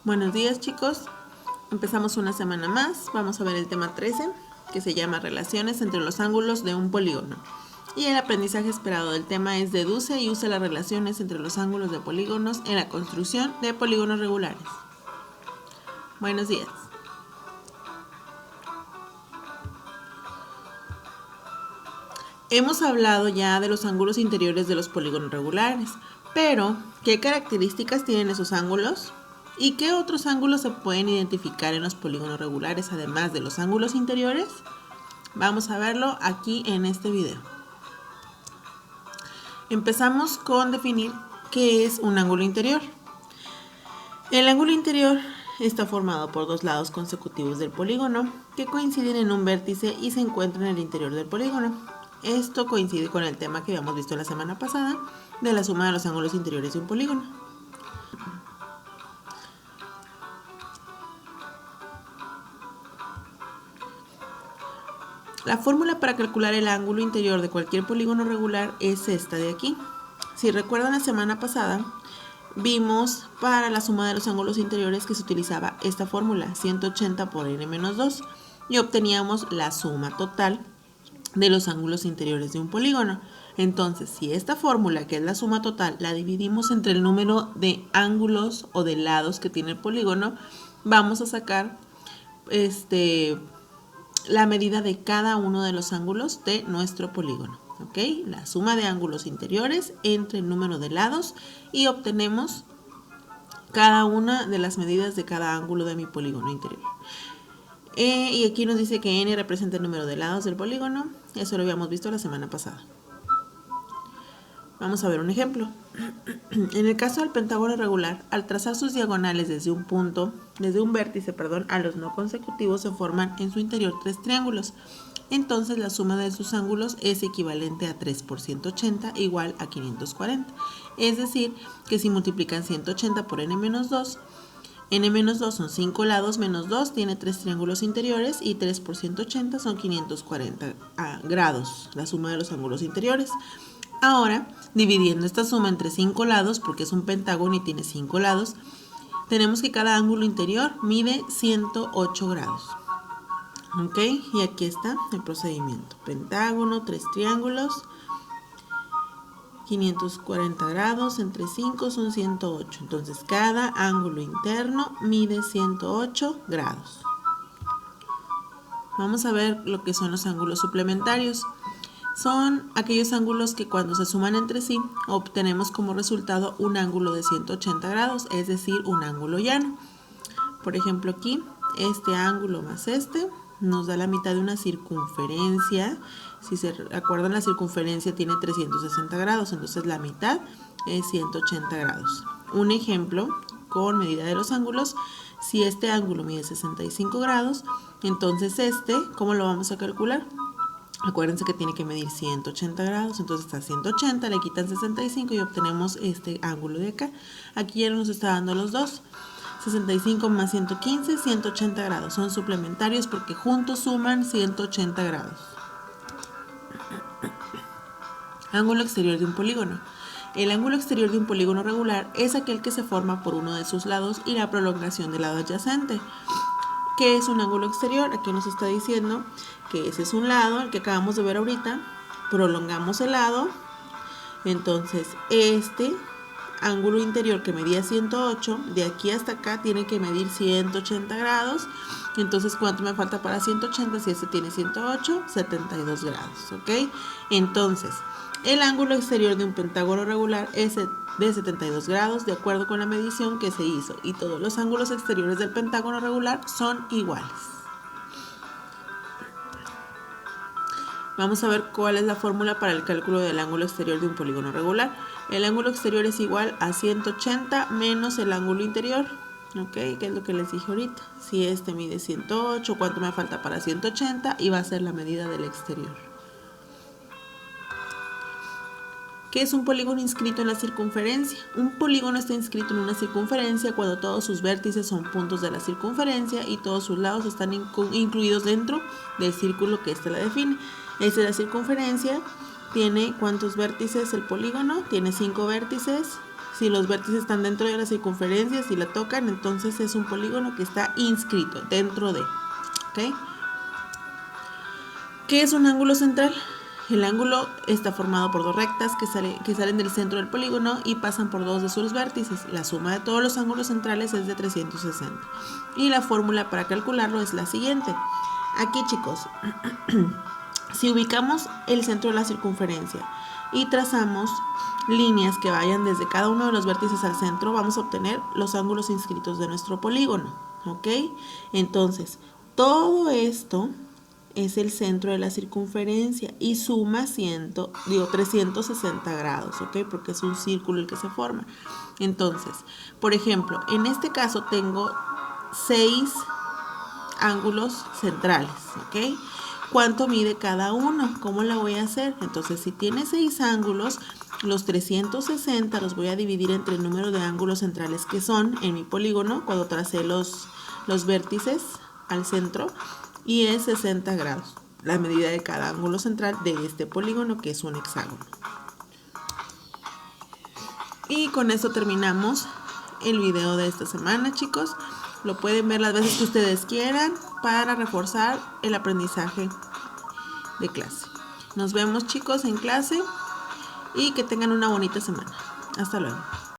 Buenos días, chicos. Empezamos una semana más. Vamos a ver el tema 13, que se llama Relaciones entre los ángulos de un polígono. Y el aprendizaje esperado del tema es: deduce y usa las relaciones entre los ángulos de polígonos en la construcción de polígonos regulares. Buenos días. Hemos hablado ya de los ángulos interiores de los polígonos regulares, pero ¿qué características tienen esos ángulos? ¿Y qué otros ángulos se pueden identificar en los polígonos regulares además de los ángulos interiores? Vamos a verlo aquí en este video. Empezamos con definir qué es un ángulo interior. El ángulo interior está formado por dos lados consecutivos del polígono que coinciden en un vértice y se encuentran en el interior del polígono. Esto coincide con el tema que habíamos visto la semana pasada de la suma de los ángulos interiores de un polígono. La fórmula para calcular el ángulo interior de cualquier polígono regular es esta de aquí. Si recuerdan, la semana pasada vimos para la suma de los ángulos interiores que se utilizaba esta fórmula, 180 por n-2, y obteníamos la suma total de los ángulos interiores de un polígono. Entonces, si esta fórmula, que es la suma total, la dividimos entre el número de ángulos o de lados que tiene el polígono, vamos a sacar la medida de cada uno de los ángulos de nuestro polígono. ¿Ok? La suma de ángulos interiores entre el número de lados y obtenemos cada una de las medidas de cada ángulo de mi polígono interior. Y aquí nos dice que n representa el número de lados del polígono. Eso lo habíamos visto la semana pasada. Vamos a ver un ejemplo. En el caso del pentágono regular, al trazar sus diagonales desde un vértice, a los no consecutivos, se forman en su interior tres triángulos. Entonces la suma de sus ángulos es equivalente a 3 por 180 igual a 540. Es decir, que si multiplican 180 por n-2, n-2 son 5 lados menos 2, tiene 3 triángulos interiores, y 3 por 180 son 540 grados, la suma de los ángulos interiores. Ahora, dividiendo esta suma entre 5 lados, porque es un pentágono y tiene 5 lados, tenemos que cada ángulo interior mide 108 grados. ¿Ok? Y aquí está el procedimiento. Pentágono, 3 triángulos, 540 grados, entre 5 son 108. Entonces, cada ángulo interno mide 108 grados. Vamos a ver lo que son los ángulos suplementarios. Son aquellos ángulos que cuando se suman entre sí obtenemos como resultado un ángulo de 180 grados, es decir, un ángulo llano. Por ejemplo, aquí, este ángulo más este nos da la mitad de una circunferencia. Si se acuerdan, la circunferencia tiene 360 grados, entonces la mitad es 180 grados. Un ejemplo con medida de los ángulos: si este ángulo mide 65 grados, entonces ¿cómo lo vamos a calcular? Acuérdense que tiene que medir 180 grados, entonces a 180 le quitan 65 y obtenemos este ángulo de acá. Aquí ya nos está dando los dos. 65 más 115, 180 grados. Son suplementarios porque juntos suman 180 grados. Ángulo exterior de un polígono. El ángulo exterior de un polígono regular es aquel que se forma por uno de sus lados y la prolongación del lado adyacente. ¿Qué es un ángulo exterior? Aquí nos está diciendo que ese es un lado, el que acabamos de ver ahorita. Prolongamos el lado. Entonces, este ángulo interior que medía 108, de aquí hasta acá tiene que medir 180 grados. Entonces, ¿cuánto me falta para 180? Si este tiene 108, 72 grados, ¿ok? Entonces, el ángulo exterior de un pentágono regular es de 72 grados de acuerdo con la medición que se hizo, y todos los ángulos exteriores del pentágono regular son iguales. Vamos a ver cuál es la fórmula para el cálculo del ángulo exterior de un polígono regular. El ángulo exterior es igual a 180 menos el ángulo interior. ¿Ok? Que es lo que les dije ahorita. Si este mide 108, ¿cuánto me falta para 180? Y va a ser la medida del exterior. ¿Qué es un polígono inscrito en la circunferencia? Un polígono está inscrito en una circunferencia cuando todos sus vértices son puntos de la circunferencia y todos sus lados están incluidos dentro del círculo que éste la define. Esta es la circunferencia. ¿Tiene cuántos vértices el polígono? Tiene 5 vértices, Si los vértices están dentro de la circunferencia, si la tocan, entonces es un polígono que está inscrito dentro de. ¿Ok? ¿Qué es un ángulo central? El ángulo está formado por dos rectas que salen del centro del polígono y pasan por dos de sus vértices. La suma de todos los ángulos centrales es de 360. Y la fórmula para calcularlo es la siguiente. Aquí, chicos, si ubicamos el centro de la circunferencia y trazamos líneas que vayan desde cada uno de los vértices al centro, vamos a obtener los ángulos inscritos de nuestro polígono. ¿Ok? Entonces, todo esto es el centro de la circunferencia y suma 360 grados, ¿ok? Porque es un círculo el que se forma. Entonces, por ejemplo, en este caso tengo 6 ángulos centrales, ¿ok? ¿Cuánto mide cada uno? ¿Cómo la voy a hacer? Entonces, si tiene 6 ángulos, los 360 los voy a dividir entre el número de ángulos centrales que son en mi polígono cuando tracé los vértices al centro, y es 60 grados, la medida de cada ángulo central de este polígono, que es un hexágono. Y con esto terminamos el video de esta semana, chicos. Lo pueden ver las veces que ustedes quieran para reforzar el aprendizaje de clase. Nos vemos, chicos, en clase y que tengan una bonita semana. Hasta luego.